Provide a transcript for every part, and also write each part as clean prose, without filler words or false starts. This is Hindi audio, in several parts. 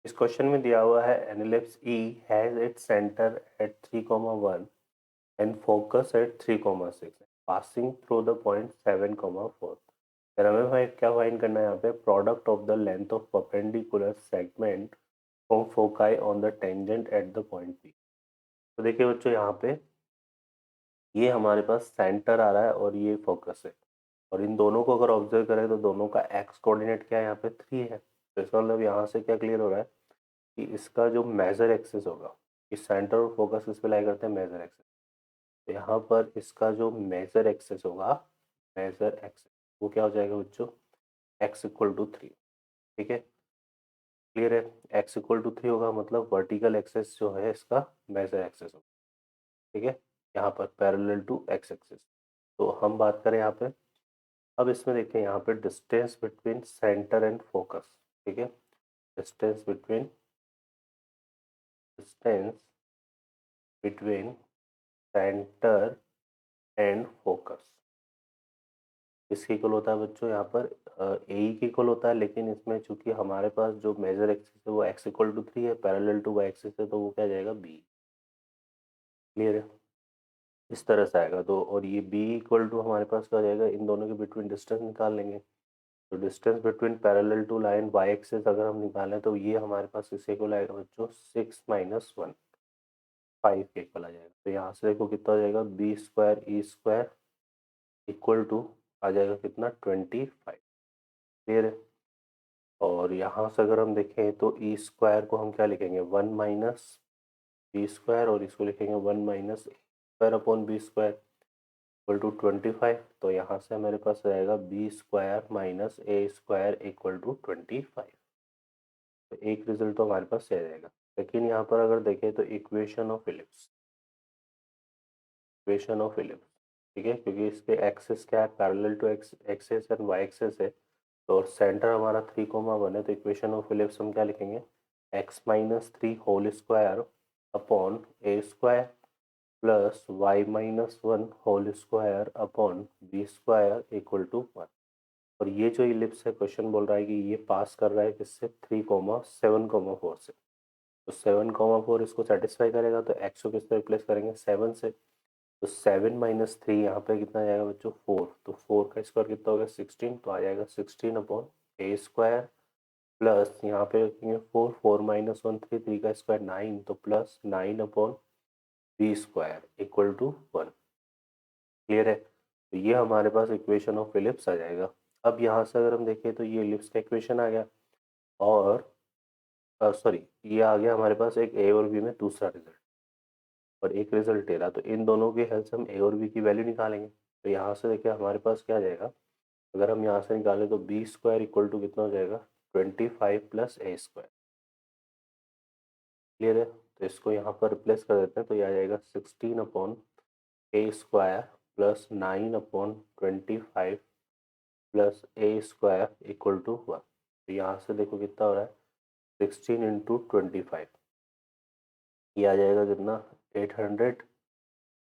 इस क्वेश्चन में दिया हुआ है an ellipse E has its centre at 3,1 and focus at 3,6 passing through the point 7,4। फिर हमें भाई क्या फाइंड करना है यहाँ पे product of the length of perpendicular segment from foci on the tangent at the point P. तो देखिए बच्चों यहाँ पे ये हमारे पास सेंटर आ रहा है और ये फोकस है, और इन दोनों को अगर ऑब्जर्व करें तो दोनों का एक्स कोऑर्डिनेट क्या है, यहाँ पे 3 है। तो इसका मतलब यहाँ से क्या क्लियर हो रहा है कि इसका जो मेजर एक्सिस होगा, इस सेंटर और फोकस किस पे लाई करते हैं, मेजर एक्सिस। तो यहाँ पर इसका जो मेजर एक्सिस होगा, मेजर एक्सिस वो क्या हो जाएगा बच्चों, एक्स इक्वल टू 3। ठीक है, क्लियर है। एक्स इक्वल टू 3 होगा मतलब वर्टिकल एक्सिस जो है इसका मेजर एक्सिस होगा। ठीक है, यहाँ पर पैरेलल टू एक्स एक्सिस। तो हम बात करें यहाँ पे, अब इसमें देखिए यहाँ पे distance between centre and focus. ठीक है, distance between centre and focus इसके इक्वल होता है बच्चों, यहाँ पर ए के इक्वल होता है, लेकिन इसमें चूंकि हमारे पास जो मेजर एक्सिस है वो एक्स इक्वल टू 3 है, पैरेलल टू वाई एक्सिस है, तो वो क्या जाएगा बी। क्लियर है, इस तरह से आएगा। तो और ये बी इक्वल टू हमारे पास क्या हो जाएगा, इन दोनों के बिटवीन डिस्टेंस निकाल लेंगे। तो distance between parallel two line Y axis अगर हम निकालें तो ये हमारे पास किसके इक्वल आएगा बच्चों, 6 माइनस 1, 5 के इक्वल आ जाएगा। तो यहाँ से देखो कितना हो जाएगा, B square E square equal to आ जाएगा कितना, 25। क्लियर है। और यहाँ से अगर हम देखें तो ई स्क्वायर को हम क्या लिखेंगे, 1 माइनस बी स्क्वायर, और इसको लिखेंगे 1 minus A square upon B square equal to 25। तो यहाँ से हमारे पास रहेगा B square minus A square equal to 25। तो एक रिजल्ट तो हमारे पास सही रहेगा। लेकिन यहाँ पर अगर देखें तो equation of ellipse, equation of ellipse, ठीक है, क्योंकि इसके एक्सिस क्या है, parallel to X axis and Y axis है। तो और सेंटर हमारा 3,1 है, तो इक्वेशन ऑफ इलिप्स हम क्या लिखेंगे, X minus 3 whole square upon A square plus Y minus 1 whole square upon B square equal to 1। और ये जो इलिप्स है, क्वेश्चन बोल रहा है कि ये पास कर रहा है किससे, 3,7,4 से। तो 7,4 इसको सेटिस्फाई करेगा, तो एक्स को किससे रिप्लेस करेंगे, 7 से। तो 7 माइनस 3 यहाँ पे कितना आ जाएगा बच्चों, 4। तो 4 का स्क्वायर कितना होगा, 16। तो आ जाएगा 16 अपॉन ए स्क्वायर प्लस यहाँ पे रखेंगे 4, 4 माइनस 1 3, 3 का स्क्वायर 9, तो plus 9 upon B square equal to 1। Clear है। तो ये हमारे पास इक्वेशन ऑफ इलिप्स आ जाएगा। अब यहाँ से अगर हम देखें तो ये इलिप्स का इक्वेशन आ गया, और सॉरी ये आ गया हमारे पास एक ए और बी में दूसरा रिजल्ट, और एक रिजल्ट दे रहा। तो इन दोनों की हेल्प से हम ए और बी की वैल्यू निकालेंगे। तो यहाँ से देखिए हमारे पास क्या आ जाएगा, अगर हम यहाँ से निकालें तो बी स्क्वायर इक्वल टू कितना हो जाएगा, 25 प्लस ए स्क्वायर। क्लियर है। तो इसको यहाँ पर रिप्लेस कर देते हैं, तो ये आ जाएगा 16 upon A square plus 9 upon 25 plus A square equal to 1। तो यहाँ से देखो कितना हो रहा है, 16 इंटू 25, ये आ जाएगा कितना, 800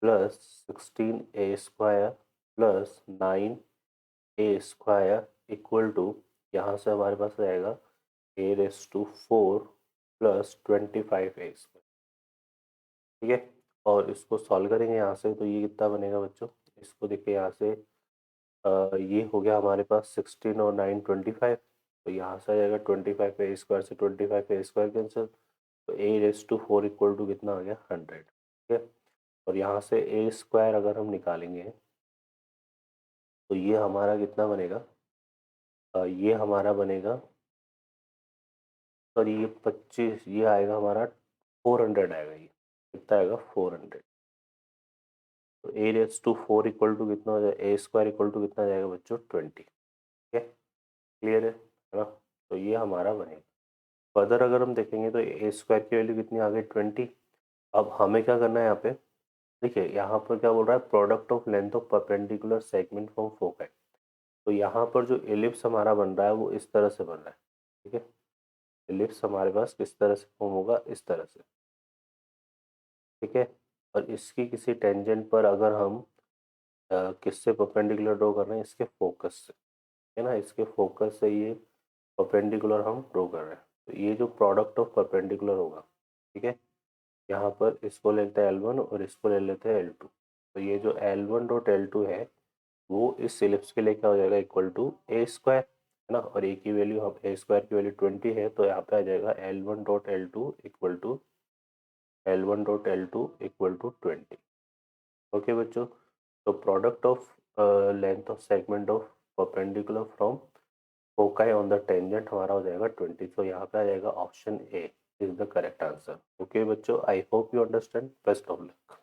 plus 16 A square plus 9 A square equal to, यहाँ से हमारे पास रहेगा A raise to 4 plus 25 A square. ठीक है, और इसको सॉल्व करेंगे यहाँ से, तो ये कितना बनेगा बच्चों, इसको देखिए यहाँ से ये हो गया हमारे पास 16 और 9 25। तो यहाँ से आ जाएगा 25 ए स्क्वायर से 25 ए स्क्वायर कैंसिल, तो ए रेस टू 4 इक्वल टू कितना आ गया, 100। ठीक है, और यहाँ से ए स्क्वायर अगर हम निकालेंगे तो ये हमारा कितना बनेगा, ये हमारा बनेगा, सॉरी ये 25, ये आएगा हमारा 400 आएगा, ये कितना आएगा 400। तो ए रेस टू 4 इक्वल टू कितना हो जाएगा, ए स्क्वायर इक्वल टू कितना आ जाएगा बच्चों, 20। ठीक है, क्लियर है ना। तो ये हमारा बनेगा। फर्दर अगर हम देखेंगे तो ए स्क्वायर की वैल्यू कितनी आ गई, 20। अब हमें क्या करना है यहाँ पे, देखिए यहाँ पर क्या बोल रहा है, product of length of perpendicular segment from foci. तो यहाँ पर जो एलिप्स हमारा बन रहा है वो इस तरह से बन रहा है। ठीक है, एलिप्स हमारे पास किस तरह से फॉर्म होगा, इस तरह से। ठीक है, और इसकी किसी टेंजेंट पर अगर हम किससे परपेंडिकुलर ड्रॉ कर रहे हैं, इसके फोकस से, है ना, इसके फोकस से ये परपेंडिकुलर हम ड्रॉ कर रहे हैं। तो ये जो प्रोडक्ट ऑफ परपेंडिकुलर होगा, ठीक है, यहाँ पर इसको लेते हैं L1 और इसको ले लेते हैं L2। तो ये जो L1 डॉट L2 है वो इस इलिप्स के लिए क्या हो जाएगा, इक्वल टू ए स्क्वायर, है ना, और ए की वैल्यू, हम ए स्क्वायर की वैल्यू 20 है, तो यहाँ पे आ जाएगा L1 dot L2 equal to L1 dot L2 equal to 20। Okay बच्चों, तो product of length of segment of perpendicular from foci on the tangent हमारा हो जाएगा 20। तो यहाँ पे आ जाएगा option A is the correct answer. Okay बच्चों, I hope you understand. Best of luck.